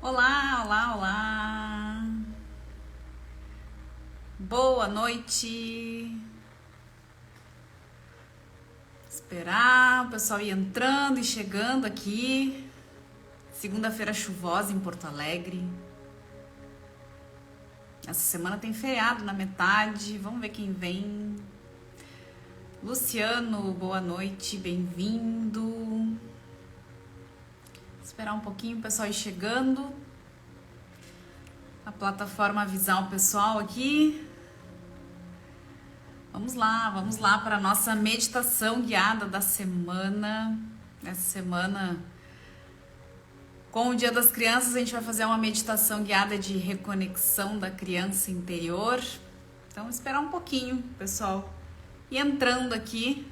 Olá, olá, olá. Boa noite. Esperar o pessoal ir entrando e chegando aqui. Segunda-feira chuvosa em Porto Alegre. Essa semana tem feriado na metade. Vamos ver quem vem. Luciano, boa noite, bem-vindo. Esperar um pouquinho o pessoal ir chegando. A plataforma avisar o pessoal aqui. Vamos lá para a nossa meditação guiada da semana. Essa semana, com o Dia das Crianças, a gente vai fazer uma meditação guiada de reconexão da criança interior. Então, esperar um pouquinho, pessoal, e entrando aqui.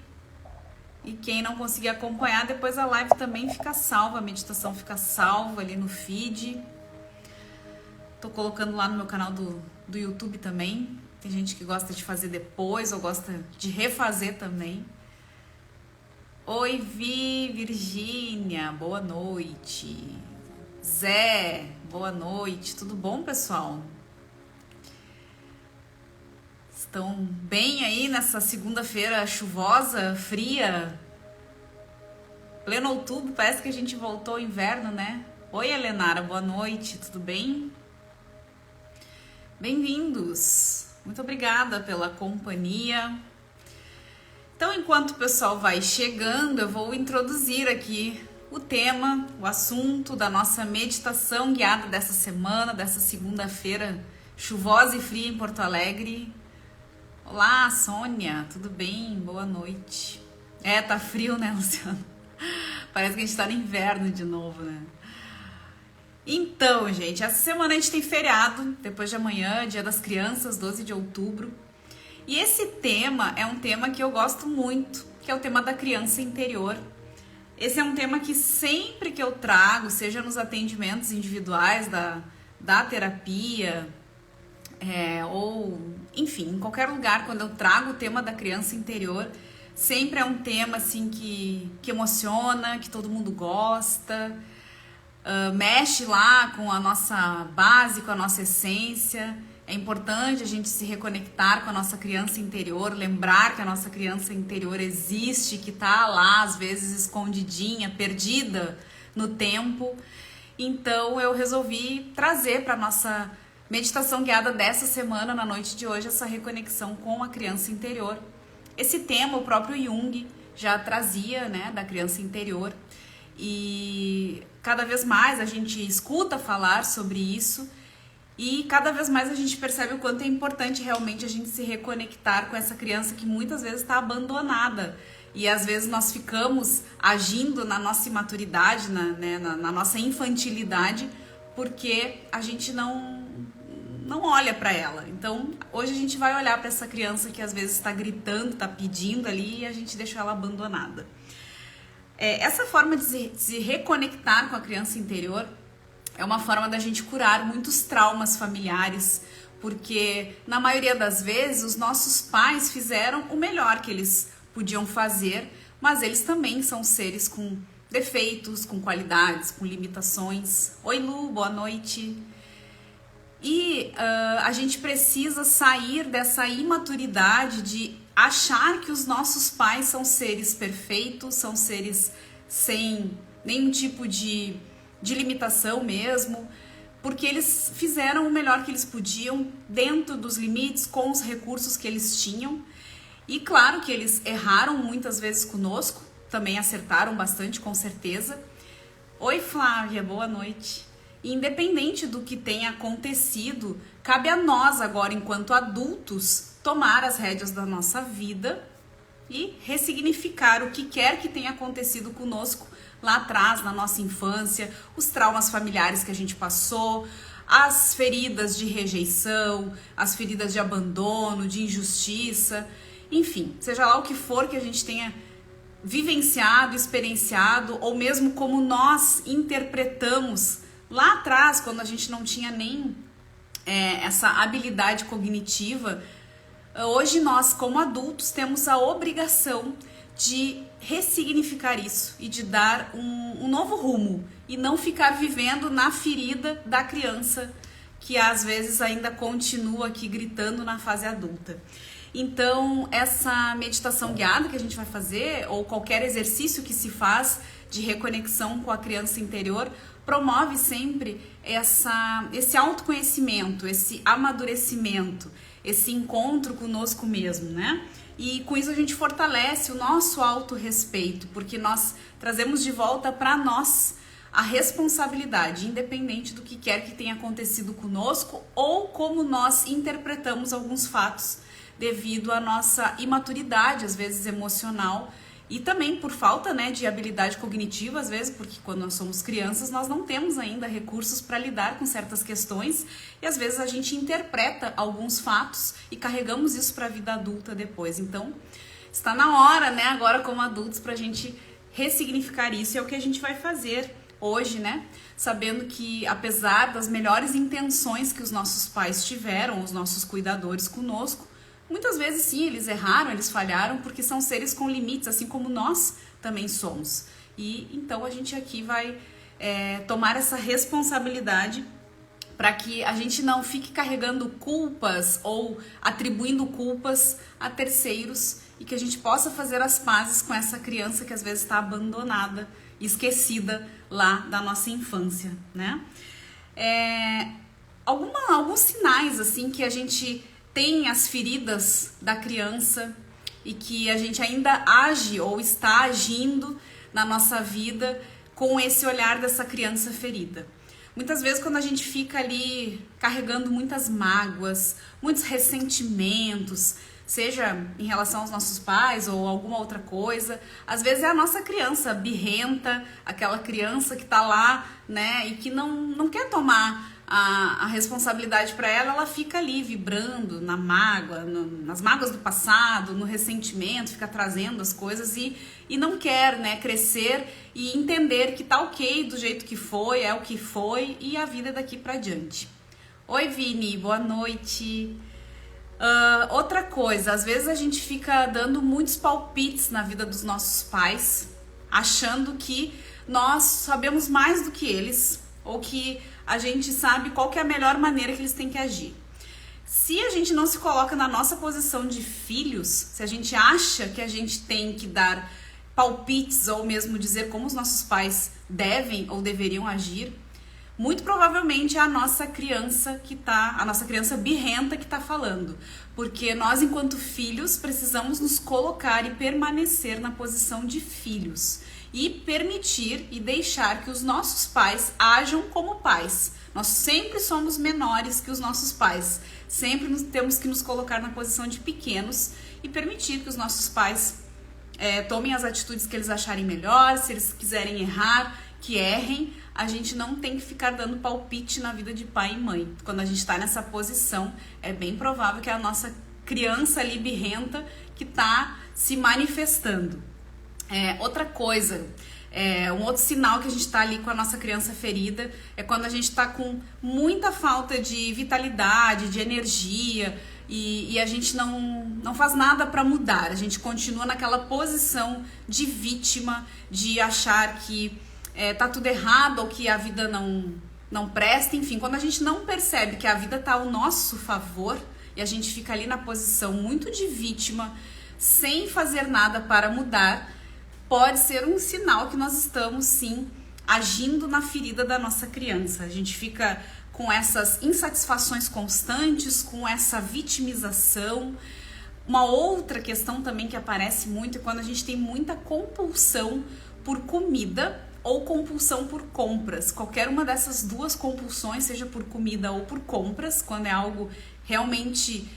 E quem não conseguir acompanhar, depois a live também fica salva, a meditação fica salva ali no feed. Tô colocando lá no meu canal do YouTube também. Tem gente que gosta de fazer depois ou gosta de refazer também. Oi, Virgínia, boa noite. Zé, boa noite. Tudo bom, pessoal? Estão bem aí nessa segunda-feira chuvosa, fria? Pleno outubro, parece que a gente voltou ao inverno, né? Oi, Helenara, boa noite, tudo bem? Bem-vindos! Muito obrigada pela companhia. Então, enquanto o pessoal vai chegando, eu vou introduzir aqui o tema, o assunto da nossa meditação guiada dessa semana, dessa segunda-feira chuvosa e fria em Porto Alegre. Olá, Sônia, tudo bem? Boa noite. Tá frio, né, Luciano? Parece que a gente tá no inverno de novo, né? Então, gente, essa semana a gente tem feriado, depois de amanhã, Dia das Crianças, 12 de outubro. E esse tema é um tema que eu gosto muito, que é o tema da criança interior. Esse é um tema que sempre que eu trago, seja nos atendimentos individuais da terapia, ou, enfim, em qualquer lugar, quando eu trago o tema da criança interior, sempre é um tema, assim, que emociona, que todo mundo gosta. Mexe lá com a nossa base, com a nossa essência. É importante a gente se reconectar com a nossa criança interior, lembrar que a nossa criança interior existe, que tá lá às vezes escondidinha, perdida no tempo. Então eu resolvi trazer para nossa meditação guiada dessa semana, na noite de hoje, essa reconexão com a criança interior. Esse tema o próprio Jung já trazia, né, da criança interior. E cada vez mais a gente escuta falar sobre isso e cada vez mais a gente percebe o quanto é importante realmente a gente se reconectar com essa criança que muitas vezes está abandonada. E às vezes nós ficamos agindo na nossa imaturidade, na nossa infantilidade, porque a gente não olha para ela. Então hoje a gente vai olhar para essa criança que às vezes está gritando, está pedindo ali e a gente deixa ela abandonada. Essa forma de se reconectar com a criança interior é uma forma da gente curar muitos traumas familiares, porque na maioria das vezes os nossos pais fizeram o melhor que eles podiam fazer, mas eles também são seres com defeitos, com qualidades, com limitações. Oi, Lu, boa noite. E a gente precisa sair dessa imaturidade de achar que os nossos pais são seres perfeitos, são seres sem nenhum tipo de limitação mesmo, porque eles fizeram o melhor que eles podiam dentro dos limites, com os recursos que eles tinham. E claro que eles erraram muitas vezes conosco, também acertaram bastante, com certeza. Oi, Flávia, boa noite. E independente do que tenha acontecido, cabe a nós agora, enquanto adultos, tomar as rédeas da nossa vida e ressignificar o que quer que tenha acontecido conosco lá atrás, na nossa infância, os traumas familiares que a gente passou, as feridas de rejeição, as feridas de abandono, de injustiça, enfim, seja lá o que for que a gente tenha vivenciado, experienciado, ou mesmo como nós interpretamos lá atrás, quando a gente não tinha nem essa habilidade cognitiva. Hoje nós, como adultos, temos a obrigação de ressignificar isso e de dar um novo rumo e não ficar vivendo na ferida da criança que às vezes ainda continua aqui gritando na fase adulta. Então, essa meditação guiada que a gente vai fazer, ou qualquer exercício que se faz de reconexão com a criança interior, promove sempre esse autoconhecimento, esse amadurecimento, esse encontro conosco mesmo, né? E com isso a gente fortalece o nosso autorrespeito, porque nós trazemos de volta para nós a responsabilidade, independente do que quer que tenha acontecido conosco ou como nós interpretamos alguns fatos devido à nossa imaturidade, às vezes emocional, e também por falta, né, de habilidade cognitiva, às vezes, porque quando nós somos crianças nós não temos ainda recursos para lidar com certas questões e às vezes a gente interpreta alguns fatos e carregamos isso para a vida adulta depois. Então, está na hora, né, agora como adultos, para a gente ressignificar isso, e é o que a gente vai fazer hoje, né? Sabendo que apesar das melhores intenções que os nossos pais tiveram, os nossos cuidadores conosco, muitas vezes sim, eles erraram, eles falharam, porque são seres com limites, assim como nós também somos. E então a gente aqui vai tomar essa responsabilidade para que a gente não fique carregando culpas ou atribuindo culpas a terceiros e que a gente possa fazer as pazes com essa criança que às vezes está abandonada, esquecida lá da nossa infância, né? Alguns sinais assim que a gente tem as feridas da criança e que a gente ainda age ou está agindo na nossa vida com esse olhar dessa criança ferida. Muitas vezes quando a gente fica ali carregando muitas mágoas, muitos ressentimentos, seja em relação aos nossos pais ou alguma outra coisa, às vezes é a nossa criança birrenta, aquela criança que tá lá, né, e que não quer tomar a responsabilidade para ela, ela fica ali vibrando na mágoa, nas mágoas do passado, no ressentimento, fica trazendo as coisas e não quer, né, crescer e entender que tá ok do jeito que foi, é o que foi e a vida é daqui para diante. Oi, Vini, boa noite. Outra coisa, às vezes a gente fica dando muitos palpites na vida dos nossos pais, achando que nós sabemos mais do que eles, ou que a gente sabe qual que é a melhor maneira que eles têm que agir. Se a gente não se coloca na nossa posição de filhos, se a gente acha que a gente tem que dar palpites ou mesmo dizer como os nossos pais devem ou deveriam agir, muito provavelmente é a nossa criança birrenta que tá falando. Porque nós, enquanto filhos, precisamos nos colocar e permanecer na posição de filhos. E permitir e deixar que os nossos pais ajam como pais. Nós sempre somos menores que os nossos pais. Sempre temos que nos colocar na posição de pequenos e permitir que os nossos pais tomem as atitudes que eles acharem melhor. Se eles quiserem errar, que errem. A gente não tem que ficar dando palpite na vida de pai e mãe. Quando a gente está nessa posição, é bem provável que é a nossa criança ali birrenta que está se manifestando. Outra coisa, um outro sinal que a gente está ali com a nossa criança ferida é quando a gente está com muita falta de vitalidade, de energia e a gente não faz nada para mudar. A gente continua naquela posição de vítima, de achar que tá tudo errado ou que a vida não presta. Enfim, quando a gente não percebe que a vida tá ao nosso favor e a gente fica ali na posição muito de vítima, sem fazer nada para mudar, pode ser um sinal que nós estamos, sim, agindo na ferida da nossa criança. A gente fica com essas insatisfações constantes, com essa vitimização. Uma outra questão também que aparece muito é quando a gente tem muita compulsão por comida ou compulsão por compras. Qualquer uma dessas duas compulsões, seja por comida ou por compras, quando é algo realmente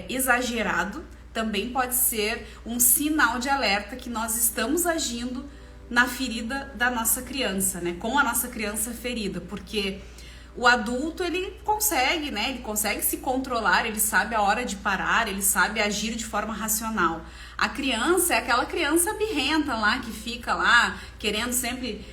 exagerado, também pode ser um sinal de alerta que nós estamos agindo na ferida da nossa criança, né? Com a nossa criança ferida, porque o adulto, ele consegue, né? Ele consegue se controlar, ele sabe a hora de parar, ele sabe agir de forma racional. A criança é aquela criança birrenta lá, que fica lá querendo sempre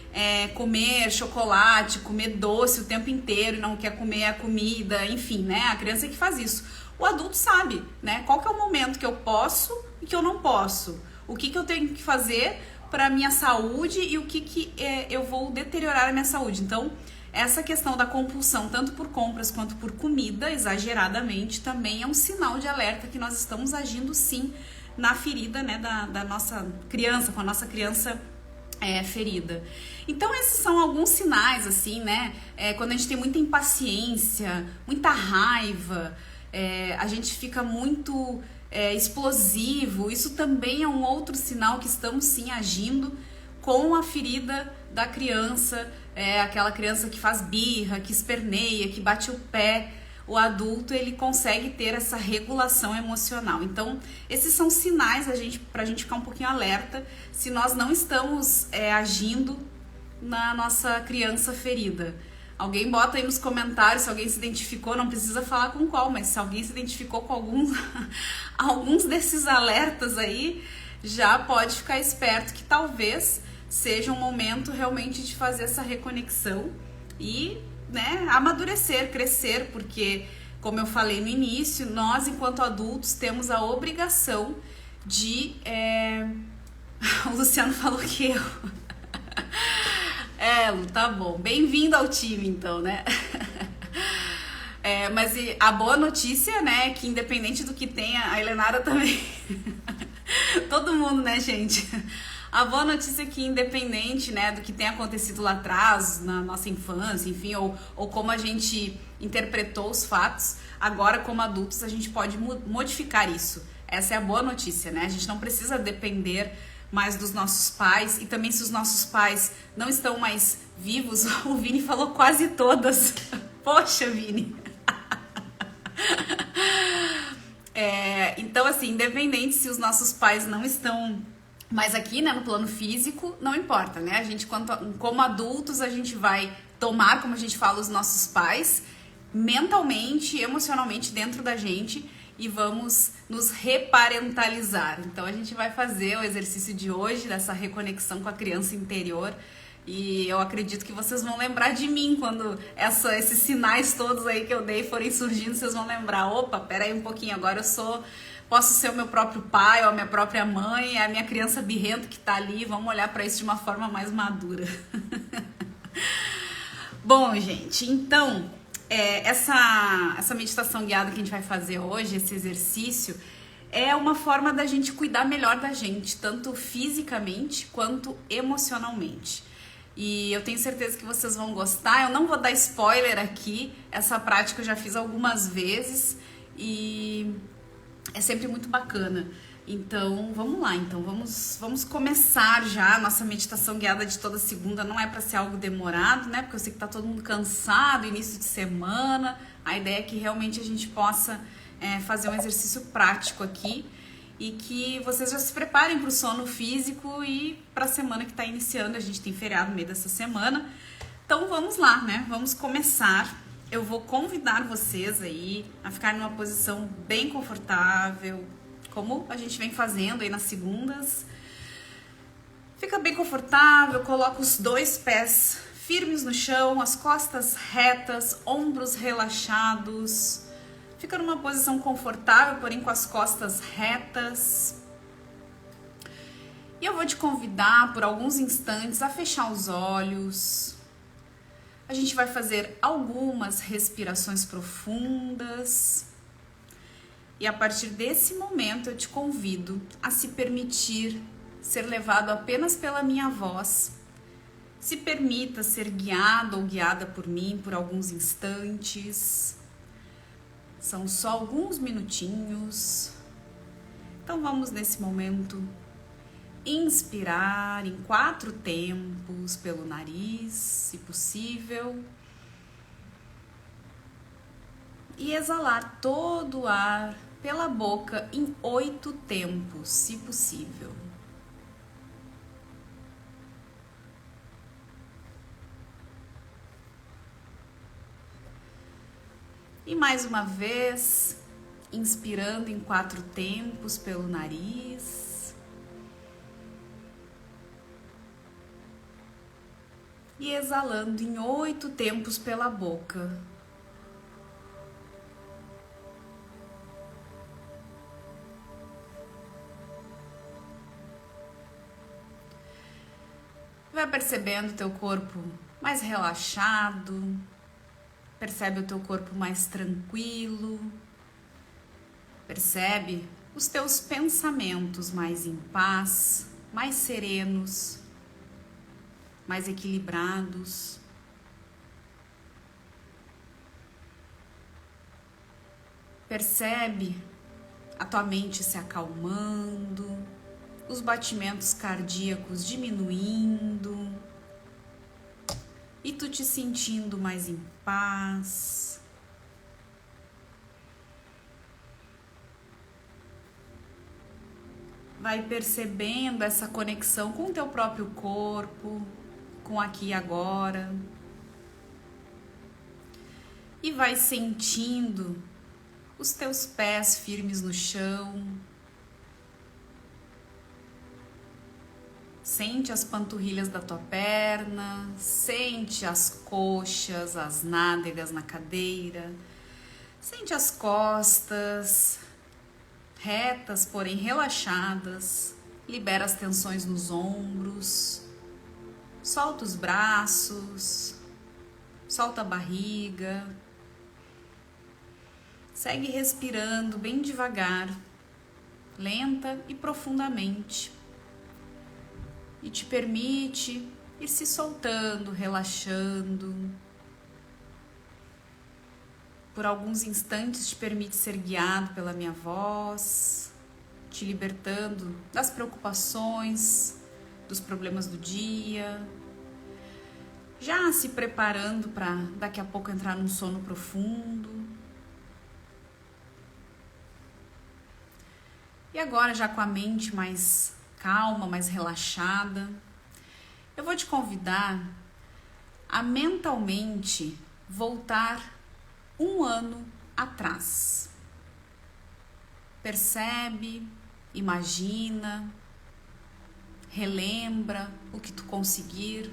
comer chocolate, comer doce o tempo inteiro e não quer comer a comida, enfim, né? A criança é que faz isso. O adulto sabe, né? Qual que é o momento que eu posso e que eu não posso. O que eu tenho que fazer para minha saúde e o que eu vou deteriorar a minha saúde. Então, essa questão da compulsão, tanto por compras quanto por comida, exageradamente, também é um sinal de alerta que nós estamos agindo sim na ferida, né, da nossa criança, com a nossa criança ferida. Então esses são alguns sinais, assim, né, quando a gente tem muita impaciência, muita raiva, a gente fica muito explosivo, isso também é um outro sinal que estamos sim agindo com a ferida da criança, aquela criança que faz birra, que esperneia, que bate o pé. O adulto, ele consegue ter essa regulação emocional. Então, esses são sinais pra gente ficar um pouquinho alerta se nós não estamos agindo na nossa criança ferida. Alguém bota aí nos comentários se alguém se identificou, não precisa falar com qual, mas se alguém se identificou com alguns desses alertas aí, já pode ficar esperto que talvez seja um momento realmente de fazer essa reconexão e, né, amadurecer, crescer, porque, como eu falei no início, nós, enquanto adultos, temos a obrigação de... O Luciano falou que eu... Lu, tá bom. Bem-vindo ao time, então, né? Mas a boa notícia, né, é que independente do que tenha, a Helenara também... Todo mundo, né, gente? A boa notícia é que independente, né, do que tenha acontecido lá atrás, na nossa infância, enfim, ou como a gente interpretou os fatos, agora como adultos a gente pode modificar isso. Essa é a boa notícia, né? A gente não precisa depender mais dos nossos pais, e também se os nossos pais não estão mais vivos, o Vini falou quase todas. Poxa, Vini! Então, assim, independente se os nossos pais não estão mais aqui, né, no plano físico, não importa, né? A gente, como adultos, a gente vai tomar, como a gente fala, os nossos pais, mentalmente, emocionalmente dentro da gente, e vamos nos reparentalizar. Então, a gente vai fazer o exercício de hoje, dessa reconexão com a criança interior, e eu acredito que vocês vão lembrar de mim quando esses sinais todos aí que eu dei forem surgindo, vocês vão lembrar, opa, peraí um pouquinho, agora posso ser o meu próprio pai ou a minha própria mãe, é a minha criança birrenta que tá ali, vamos olhar para isso de uma forma mais madura. Bom, gente, então, essa meditação guiada que a gente vai fazer hoje, esse exercício, é uma forma da gente cuidar melhor da gente, tanto fisicamente quanto emocionalmente. E eu tenho certeza que vocês vão gostar. Eu não vou dar spoiler aqui, essa prática eu já fiz algumas vezes e é sempre muito bacana. Então, vamos lá. Então, vamos começar já a nossa meditação guiada de toda segunda. Não é para ser algo demorado, né? Porque eu sei que tá todo mundo cansado, início de semana. A ideia é que realmente a gente possa fazer um exercício prático aqui e que vocês já se preparem para o sono físico e para a semana que está iniciando. A gente tem feriado no meio dessa semana. Então, vamos lá, né? Vamos começar. Eu vou convidar vocês aí a ficar numa posição bem confortável, como a gente vem fazendo aí nas segundas. Fica bem confortável, coloca os 2 pés firmes no chão, as costas retas, ombros relaxados. Fica numa posição confortável, porém com as costas retas. E eu vou te convidar por alguns instantes a fechar os olhos. A gente vai fazer algumas respirações profundas. E a partir desse momento eu te convido a se permitir ser levado apenas pela minha voz. Se permita ser guiado ou guiada por mim por alguns instantes. São só alguns minutinhos. Então vamos nesse momento inspirar em 4 tempos pelo nariz, se possível. E exalar todo o ar pela boca em 8 tempos, se possível. E mais uma vez, inspirando em 4 tempos pelo nariz. E exalando em 8 tempos pela boca. vai percebendo o teu corpo mais relaxado, percebe o teu corpo mais tranquilo, percebe os teus pensamentos mais em paz, mais serenos, mais equilibrados. Percebe a tua mente se acalmando, os batimentos cardíacos diminuindo e tu te sentindo mais em paz. Vai percebendo essa conexão com o teu próprio corpo, com aqui e agora. E vai sentindo os teus pés firmes no chão. Sente as panturrilhas da tua perna, sente as coxas, as nádegas na cadeira, sente as costas, retas, porém relaxadas, libera as tensões nos ombros, solta os braços, solta a barriga, segue respirando bem devagar, lenta e profundamente. E te permite ir se soltando, relaxando. Por alguns instantes te permite ser guiado pela minha voz, te libertando das preocupações, dos problemas do dia, já se preparando para daqui a pouco entrar num sono profundo. E agora, já com a mente mais calma, mais relaxada, eu vou te convidar a mentalmente voltar um ano atrás. Percebe, imagina, relembra o que tu conseguir,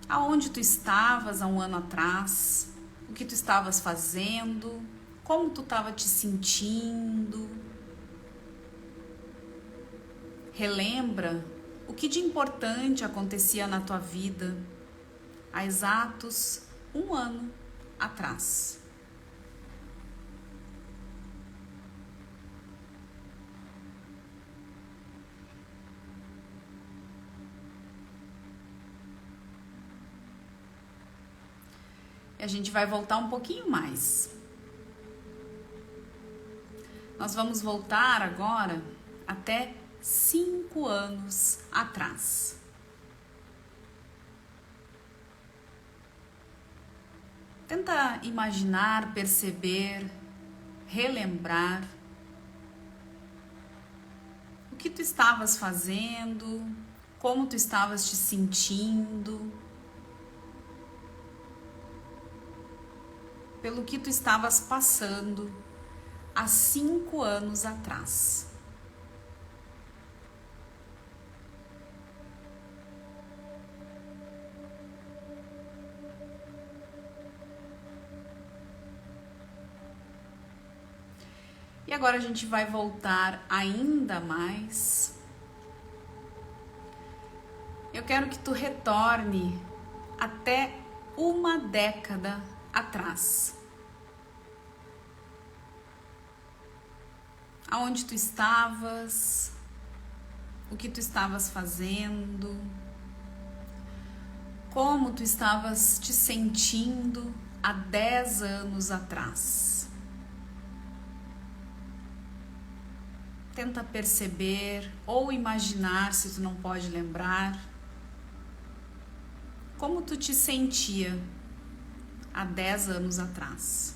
aonde tu estavas há um ano atrás, o que tu estavas fazendo, como tu estava te sentindo. Relembra o que de importante acontecia na tua vida há exatos um ano atrás. E a gente vai voltar um pouquinho mais. Nós vamos voltar agora até 5 anos atrás. Tenta imaginar, perceber, relembrar o que tu estavas fazendo, como tu estavas te sentindo, pelo que tu estavas passando há 5 anos atrás. E agora a gente vai voltar ainda mais. Eu quero que tu retorne até 1 década atrás. Aonde tu estavas, o que tu estavas fazendo, como tu estavas te sentindo há 10 anos atrás. Tenta perceber ou imaginar, se tu não pode lembrar, como tu te sentia há 10 anos atrás.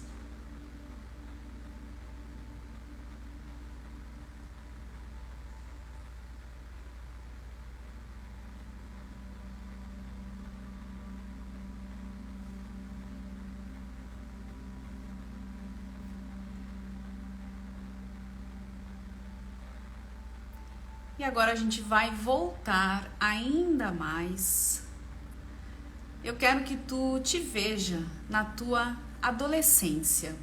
E agora a gente vai voltar ainda mais. Eu quero que tu te veja na tua adolescência.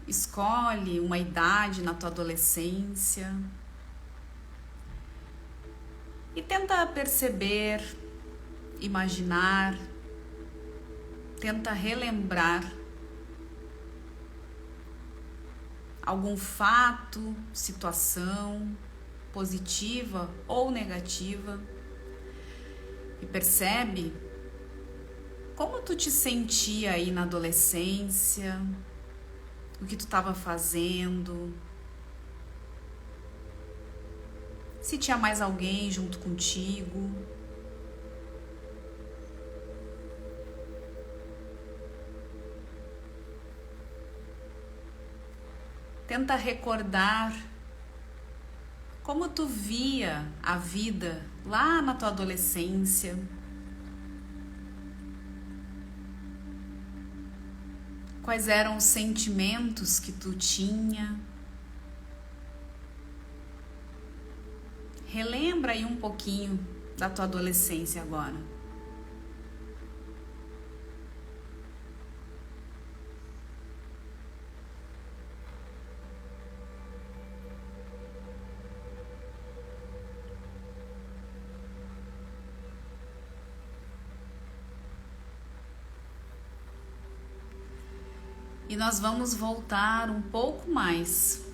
Escolhe uma idade na tua adolescência. E tenta perceber, imaginar, tenta relembrar algum fato, situação positiva ou negativa e percebe como tu te sentia aí na adolescência, o que tu estava fazendo, se tinha mais alguém junto contigo. Tenta recordar como tu via a vida lá na tua adolescência. Quais eram os sentimentos que tu tinha? Relembra aí um pouquinho da tua adolescência agora. E nós vamos voltar um pouco mais.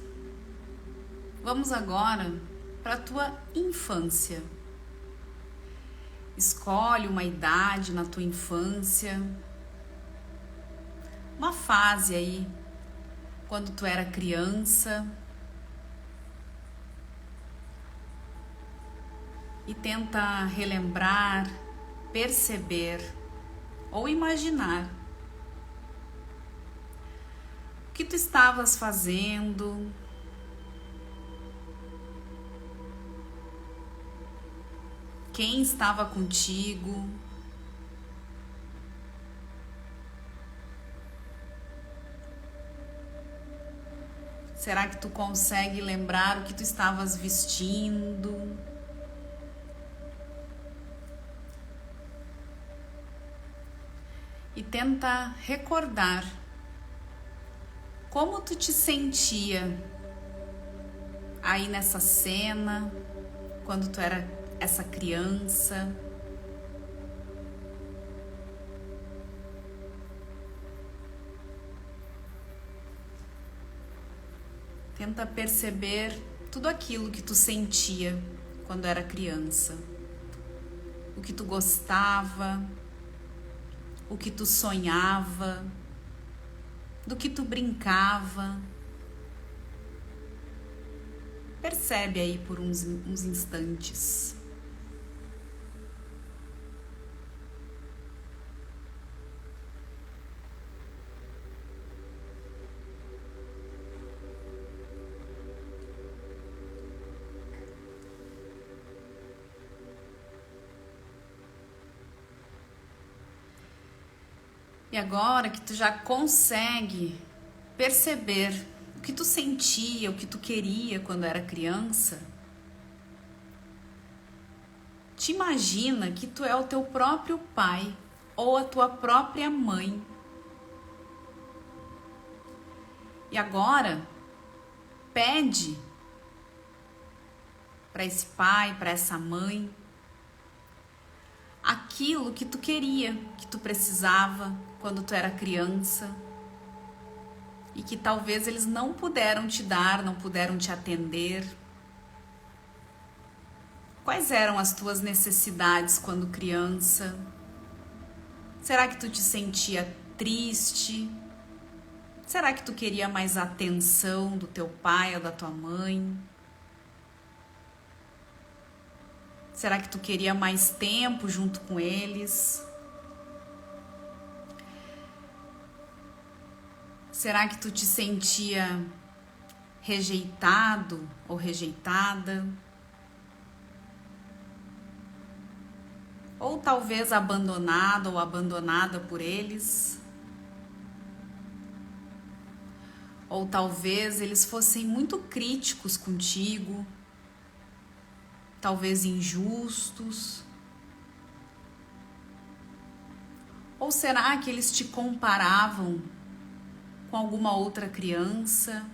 Vamos agora para a tua infância. Escolhe uma idade na tua infância, uma fase aí, quando tu era criança, e tenta relembrar, perceber ou imaginar o que tu estavas fazendo, quem estava contigo, será que tu consegue lembrar o que tu estavas vestindo? E tenta recordar como tu te sentia aí nessa cena, quando tu era essa criança. Tenta perceber tudo aquilo que tu sentia quando era criança. O que tu gostava, o que tu sonhava, do que tu brincava. Percebe aí por uns instantes. E agora que tu já consegue perceber o que tu sentia, o que tu queria quando era criança, te imagina que tu é o teu próprio pai ou a tua própria mãe. E agora, pede para esse pai, para essa mãe, aquilo que tu queria, que tu precisava quando tu era criança e que talvez eles não puderam te dar, não puderam te atender. Quais eram as tuas necessidades quando criança? Será que tu te sentia triste? Será que tu queria mais atenção do teu pai ou da tua mãe? Será que tu queria mais tempo junto com eles? Será que tu te sentia rejeitado ou rejeitada? Ou talvez abandonado ou abandonada por eles? Ou talvez eles fossem muito críticos contigo, talvez injustos? Ou será que eles te comparavam com alguma outra criança?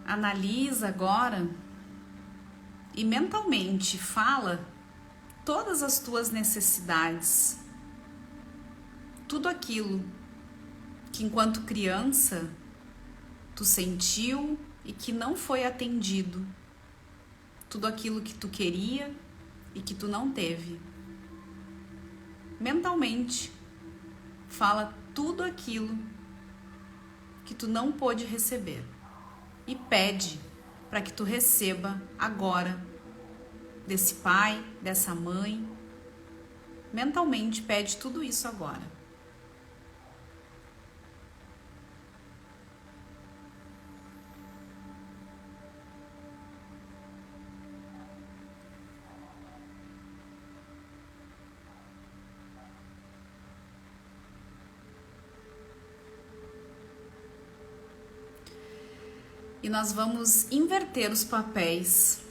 analisa agora e mentalmente fala todas as tuas necessidades, tudo aquilo que enquanto criança tu sentiu e que não foi atendido, tudo aquilo que tu queria e que tu não teve. Mentalmente fala tudo aquilo que tu não pôde receber e pede para que tu receba agora desse pai, dessa mãe. Mentalmente pede tudo isso agora. E nós vamos inverter os papéis.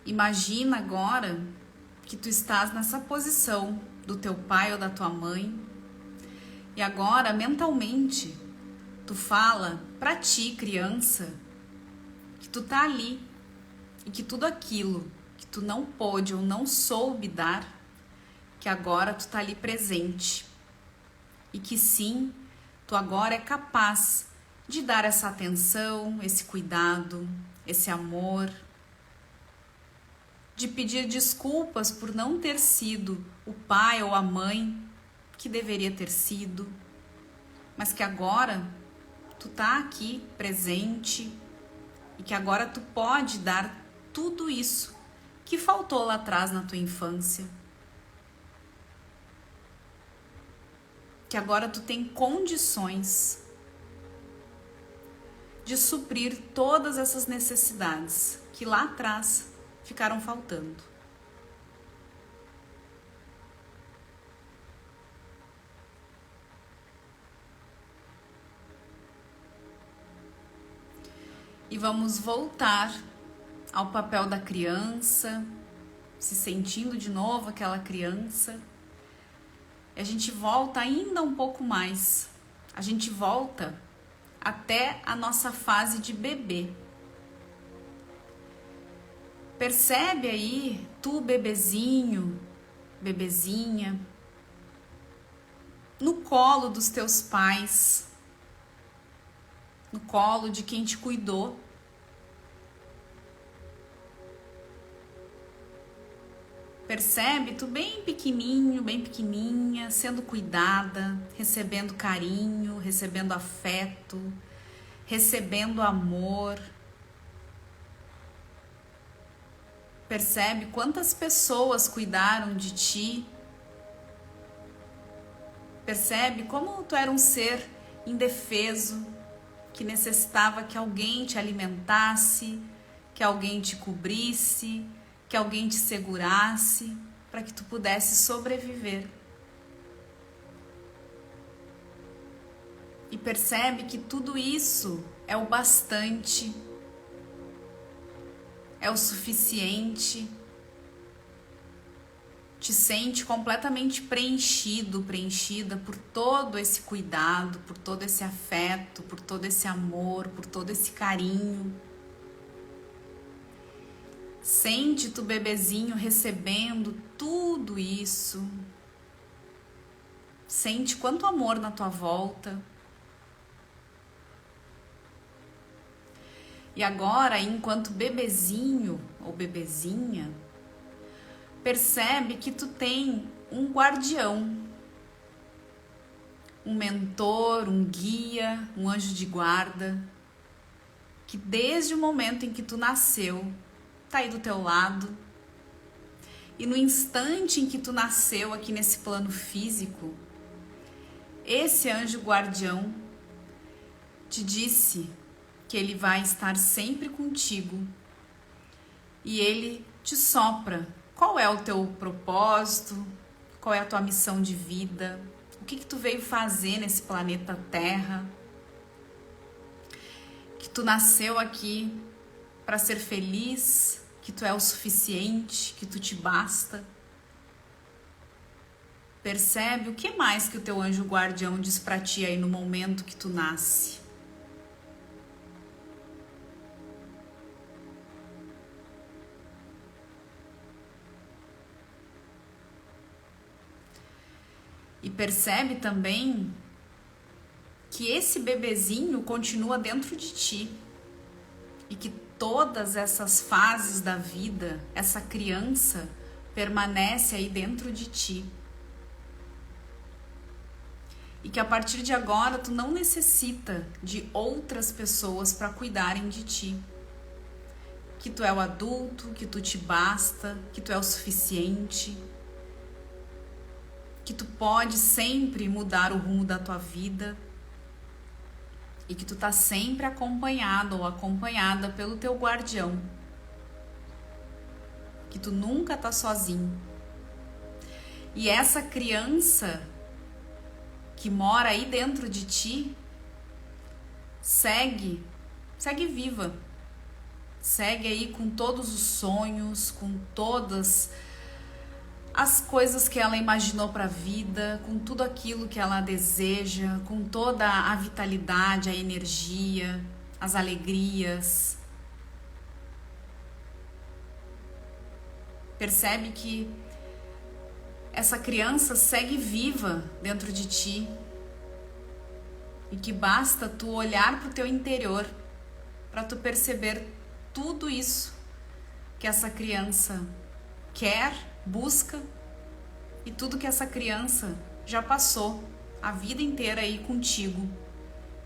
Imagina agora que tu estás nessa posição do teu pai ou da tua mãe. E agora, mentalmente, tu fala pra ti, criança, que tu tá ali e que tudo aquilo que tu não pôde ou não soube dar, que agora tu tá ali presente. E que sim, tu agora é capaz de dar essa atenção, esse cuidado, esse amor, de pedir desculpas por não ter sido o pai ou a mãe que deveria ter sido, mas que agora tu tá aqui presente e que agora tu pode dar tudo isso que faltou lá atrás na tua infância. Que agora tu tem condições de suprir todas essas necessidades que lá atrás ficaram faltando. E vamos voltar ao papel da criança, se sentindo de novo aquela criança. E a gente volta ainda um pouco mais. A gente volta até a nossa fase de bebê. Percebe aí, tu bebezinho, bebezinha, no colo dos teus pais, no colo de quem te cuidou. Percebe tu bem pequenininho, bem pequenininha, sendo cuidada, recebendo carinho, recebendo afeto, recebendo amor. Percebe quantas pessoas cuidaram de ti. Percebe como tu era um ser indefeso, que necessitava que alguém te alimentasse, que alguém te cobrisse, que alguém te segurasse para que tu pudesse sobreviver. E percebe que tudo isso é o bastante, é o suficiente. Te sente completamente preenchido, preenchida por todo esse cuidado, por todo esse afeto, por todo esse amor, por todo esse carinho. Sente tu bebezinho recebendo tudo isso. Sente quanto amor na tua volta. E agora, enquanto bebezinho ou bebezinha, percebe que tu tem um guardião, um mentor, um guia, um anjo de guarda, que desde o momento em que tu nasceu, tá aí do teu lado. E no instante em que tu nasceu aqui nesse plano físico, esse anjo guardião te disse que ele vai estar sempre contigo e ele te sopra qual é o teu propósito, qual é a tua missão de vida, o que tu veio fazer nesse planeta Terra, que tu nasceu aqui para ser feliz, que tu é o suficiente, que tu te basta. Percebe o que mais que o teu anjo guardião diz pra ti aí no momento que tu nasce? E percebe também que esse bebezinho continua dentro de ti. E que todas essas fases da vida, essa criança permanece aí dentro de ti. E que a partir de agora tu não necessita de outras pessoas para cuidarem de ti. Que tu é o adulto, que tu te basta, que tu é o suficiente. Que tu pode sempre mudar o rumo da tua vida. E que tu tá sempre acompanhado ou acompanhada pelo teu guardião. Que tu nunca tá sozinho. E essa criança que mora aí dentro de ti segue viva. Segue aí com todos os sonhos, com todas as coisas que ela imaginou para a vida, com tudo aquilo que ela deseja, com toda a vitalidade, a energia, as alegrias. Percebe que essa criança segue viva dentro de ti e que basta tu olhar para o teu interior para tu perceber tudo isso que essa criança quer, busca e tudo que essa criança já passou a vida inteira aí contigo.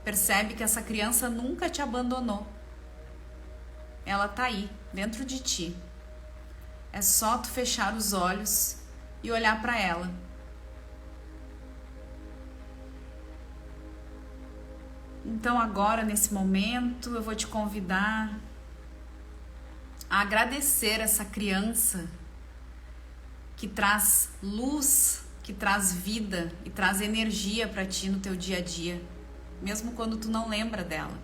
Percebe que essa criança nunca te abandonou. Ela tá aí, dentro de ti. É só tu fechar os olhos e olhar para ela. Então agora, nesse momento, eu vou te convidar a agradecer essa criança que traz luz, que traz vida e traz energia para ti no teu dia a dia, mesmo quando tu não lembra dela.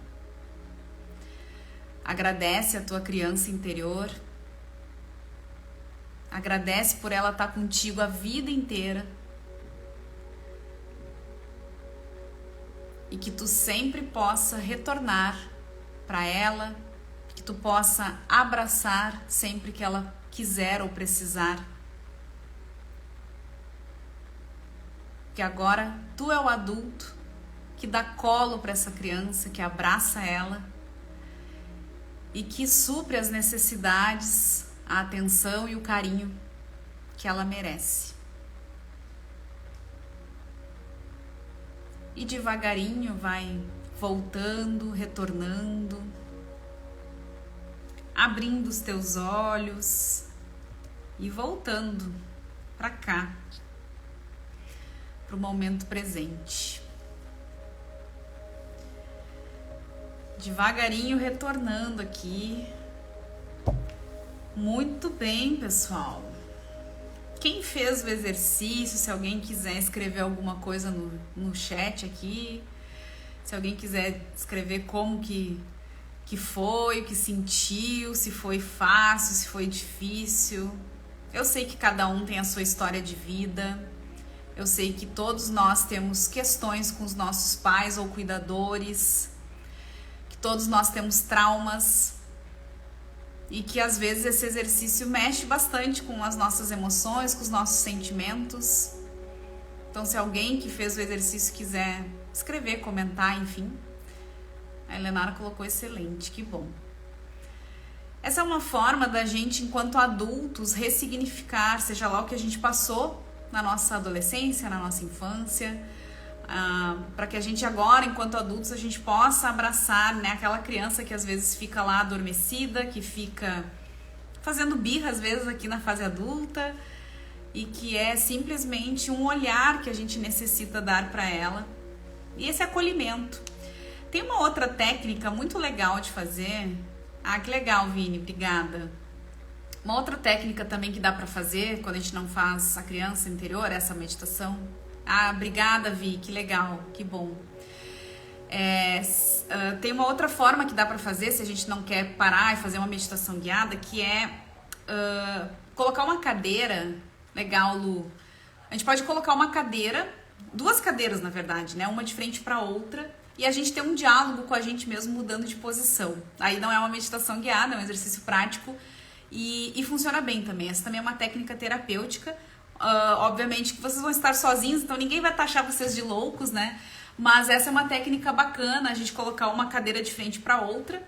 Agradece a tua criança interior. Agradece por ela estar contigo a vida inteira. E que tu sempre possa retornar para ela, que tu possa abraçar sempre que ela quiser ou precisar. Que agora tu é o adulto que dá colo para essa criança, que abraça ela e que supre as necessidades, a atenção e o carinho que ela merece. E devagarinho vai voltando, retornando, abrindo os teus olhos e voltando para cá, para o momento presente. Devagarinho retornando aqui. Muito bem, pessoal. Quem fez o exercício, se alguém quiser escrever alguma coisa no chat aqui, se alguém quiser escrever como que foi, o que sentiu, se foi fácil, se foi difícil. Eu sei que cada um tem a sua história de vida. Eu sei que todos nós temos questões com os nossos pais ou cuidadores, que todos nós temos traumas e que às vezes esse exercício mexe bastante com as nossas emoções, com os nossos sentimentos. Então, se alguém que fez o exercício quiser escrever, comentar, enfim, a Helenara colocou excelente, que bom. Essa é uma forma da gente, enquanto adultos, ressignificar, seja lá o que a gente passou na nossa adolescência, na nossa infância, para que a gente agora, enquanto adultos, a gente possa abraçar, né, aquela criança que às vezes fica lá adormecida, que fica fazendo birra às vezes aqui na fase adulta e que é simplesmente um olhar que a gente necessita dar para ela, e esse acolhimento. Tem uma outra técnica muito legal de fazer. Ah, que legal, Vini, obrigada. Uma outra técnica também que dá para fazer quando a gente não faz a criança interior, essa meditação. Ah, obrigada, Vi, que legal, que bom. Tem uma outra forma que dá para fazer se a gente não quer parar e fazer uma meditação guiada, que é colocar uma cadeira. Legal, Lu. A gente pode colocar uma cadeira, duas cadeiras na verdade, né? Uma de frente para outra, e a gente tem um diálogo com a gente mesmo mudando de posição. Aí não é uma meditação guiada, é um exercício prático e funciona bem também. Essa também é uma técnica terapêutica, Obviamente que vocês vão estar sozinhos, então ninguém vai taxar vocês de loucos, né? Mas essa é uma técnica bacana, a gente colocar uma cadeira de frente para outra.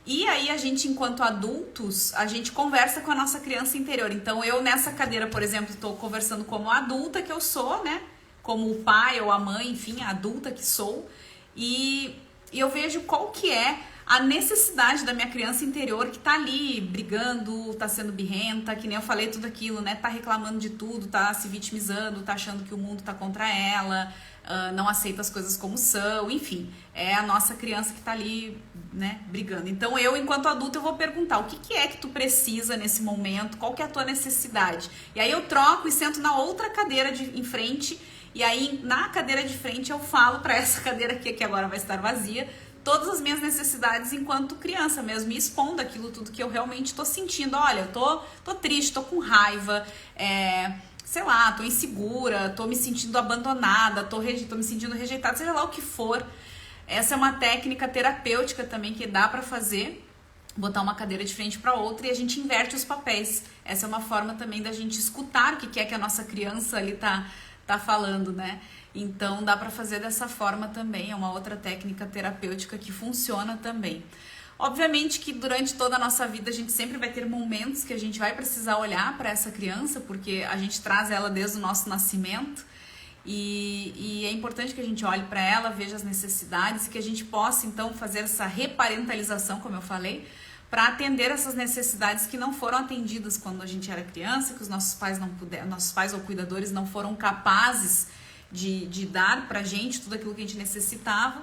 E aí a gente, enquanto adultos, a gente conversa com a nossa criança interior. Então eu nessa cadeira, por exemplo, estou conversando como adulta que eu sou, né? Como o pai ou a mãe, enfim, a adulta que sou. E eu vejo qual que é a necessidade da minha criança interior que tá ali brigando, tá sendo birrenta, que nem eu falei tudo aquilo, né? Tá reclamando de tudo, tá se vitimizando, tá achando que o mundo tá contra ela, não aceita as coisas como são, enfim. É a nossa criança que tá ali, né, brigando. Então eu, enquanto adulta, eu vou perguntar o que que é que tu precisa nesse momento, qual que é a tua necessidade. E aí eu troco e sento na outra cadeira em frente, e aí na cadeira de frente eu falo para essa cadeira aqui, que agora vai estar vazia, todas as minhas necessidades enquanto criança mesmo, me expondo aquilo tudo que eu realmente tô sentindo. Olha, eu tô triste, tô com raiva, sei lá, tô insegura, tô me sentindo abandonada, tô me sentindo rejeitada, seja lá o que for. Essa é uma técnica terapêutica também que dá pra fazer, botar uma cadeira de frente para outra e a gente inverte os papéis. Essa é uma forma também da gente escutar o que é que a nossa criança ali tá falando, né? Então dá para fazer dessa forma também, é uma outra técnica terapêutica que funciona também. Obviamente que durante toda a nossa vida a gente sempre vai ter momentos que a gente vai precisar olhar para essa criança, porque a gente traz ela desde o nosso nascimento e é importante que a gente olhe para ela, veja as necessidades e que a gente possa então fazer essa reparentalização, como eu falei, para atender essas necessidades que não foram atendidas quando a gente era criança, que os nossos pais não puderam, nossos pais ou cuidadores não foram capazes de dar pra gente tudo aquilo que a gente necessitava,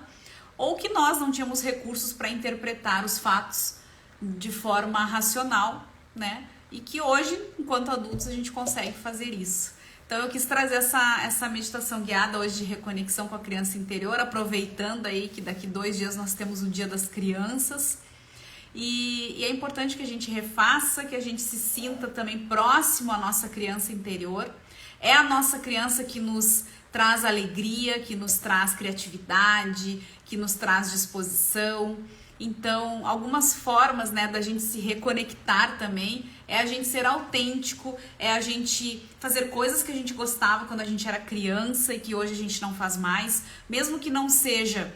ou que nós não tínhamos recursos para interpretar os fatos de forma racional, né? E que hoje, enquanto adultos, a gente consegue fazer isso. Então eu quis trazer essa meditação guiada hoje de reconexão com a criança interior, aproveitando aí que daqui 2 dias nós temos o Dia das Crianças. E é importante que a gente refaça, que a gente se sinta também próximo à nossa criança interior. É a nossa criança que nos traz alegria, que nos traz criatividade, que nos traz disposição. Então, algumas formas, né, da gente se reconectar também é a gente ser autêntico, é a gente fazer coisas que a gente gostava quando a gente era criança e que hoje a gente não faz mais, mesmo que não seja,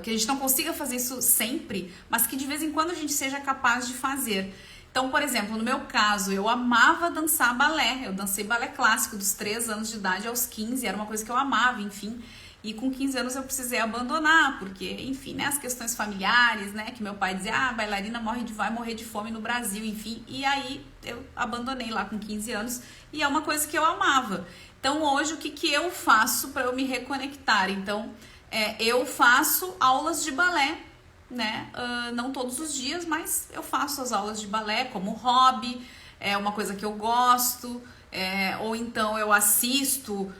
que a gente não consiga fazer isso sempre, mas que de vez em quando a gente seja capaz de fazer. Então, por exemplo, no meu caso, eu amava dançar balé. Eu dancei balé clássico dos 3 anos de idade aos 15, era uma coisa que eu amava, enfim. E com 15 anos eu precisei abandonar, porque, enfim, né, as questões familiares, né, que meu pai dizia, a bailarina vai morrer de fome no Brasil, enfim. E aí eu abandonei lá com 15 anos e é uma coisa que eu amava. Então, hoje, o que eu faço para eu me reconectar? Então, eu faço aulas de balé, né? Não todos os dias, mas eu faço as aulas de balé como hobby, é uma coisa que eu gosto, ou então eu assisto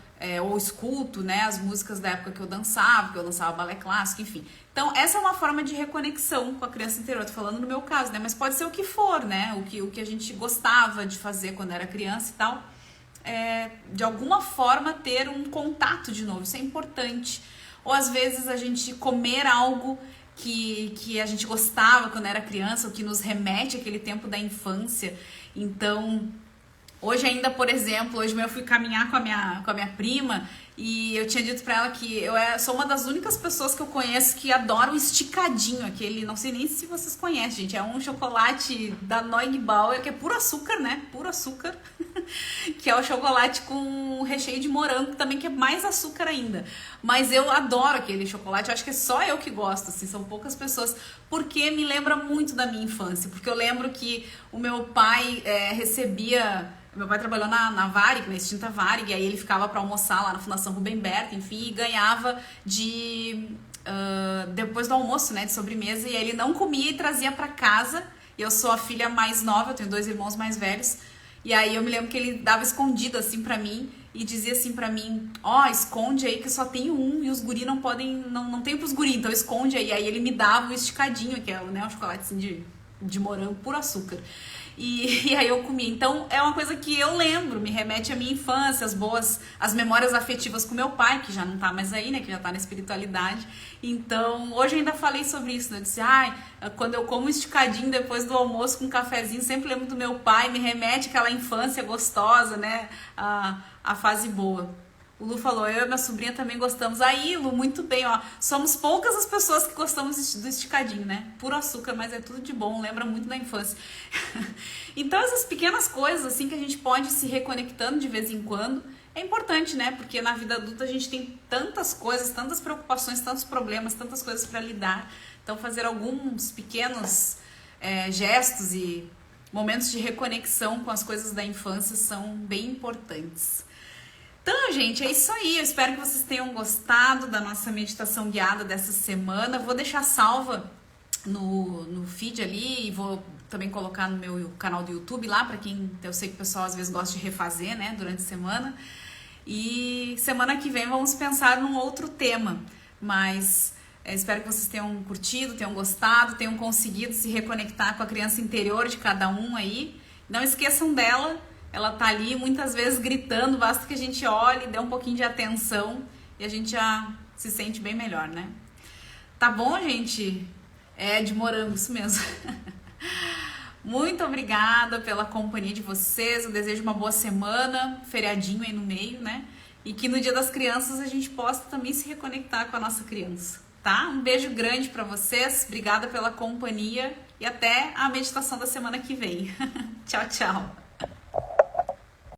ou escuto, né, as músicas da época que eu dançava balé clássico, enfim. Então essa é uma forma de reconexão com a criança interior, tô falando no meu caso, né, mas pode ser o que for, né, o que a gente gostava de fazer quando era criança e tal, de alguma forma ter um contato de novo, isso é importante. Ou às vezes a gente comer algo que a gente gostava quando era criança, ou que nos remete àquele tempo da infância. Então, hoje ainda, por exemplo, hoje eu fui caminhar com a minha prima e eu tinha dito pra ela que eu sou uma das únicas pessoas que eu conheço que adora o esticadinho, aquele, não sei nem se vocês conhecem, gente, é um chocolate da Neugbauer, que é puro açúcar, né? Puro açúcar, que é o chocolate com recheio de morango também, que é mais açúcar ainda. Mas eu adoro aquele chocolate, eu acho que é só eu que gosto, assim, são poucas pessoas, porque me lembra muito da minha infância, porque eu lembro que o meu pai recebia... Meu pai trabalhou na Varig, na extinta Varig, e aí ele ficava para almoçar lá na Fundação Rubem Berta, enfim, e ganhava depois do almoço, né, de sobremesa, e aí ele não comia e trazia para casa. E eu sou a filha mais nova, eu tenho 2 irmãos mais velhos, e aí eu me lembro que ele dava escondido assim para mim e dizia assim para mim, esconde aí que só tem um e os guri não podem, não tem pros guri, então esconde aí. Aí ele me dava o esticadinho, que é, né, um chocolate assim de morango, puro açúcar. e aí eu comia. Então é uma coisa que eu lembro, me remete à minha infância, as memórias afetivas com meu pai, que já não tá mais aí, né, que já tá na espiritualidade. Então hoje eu ainda falei sobre isso, né? Eu disse, quando eu como esticadinho depois do almoço com um cafezinho, sempre lembro do meu pai, me remete àquela infância gostosa, né, a fase boa. O Lu falou, eu e minha sobrinha também gostamos. Aí, Lu, muito bem, ó. Somos poucas as pessoas que gostamos do esticadinho, né? Puro açúcar, mas é tudo de bom, lembra muito da infância. Então, essas pequenas coisas, assim, que a gente pode se reconectando de vez em quando, é importante, né? Porque na vida adulta a gente tem tantas coisas, tantas preocupações, tantos problemas, tantas coisas para lidar. Então, fazer alguns pequenos gestos e momentos de reconexão com as coisas da infância são bem importantes. Então, gente, é isso aí. Eu espero que vocês tenham gostado da nossa meditação guiada dessa semana. Vou deixar salva no feed ali e vou também colocar no meu canal do YouTube lá, para quem eu sei que o pessoal às vezes gosta de refazer, né, durante a semana. E semana que vem vamos pensar num outro tema, mas espero que vocês tenham curtido, tenham gostado, tenham conseguido se reconectar com a criança interior de cada um aí. Não esqueçam dela. Ela tá ali muitas vezes gritando, basta que a gente olhe, dê um pouquinho de atenção e a gente já se sente bem melhor, né? Tá bom, gente? É de morango, isso mesmo. Muito obrigada pela companhia de vocês, eu desejo uma boa semana, feriadinho aí no meio, né? E que no Dia das Crianças a gente possa também se reconectar com a nossa criança, tá? Um beijo grande pra vocês, obrigada pela companhia e até a meditação da semana que vem. Tchau, tchau!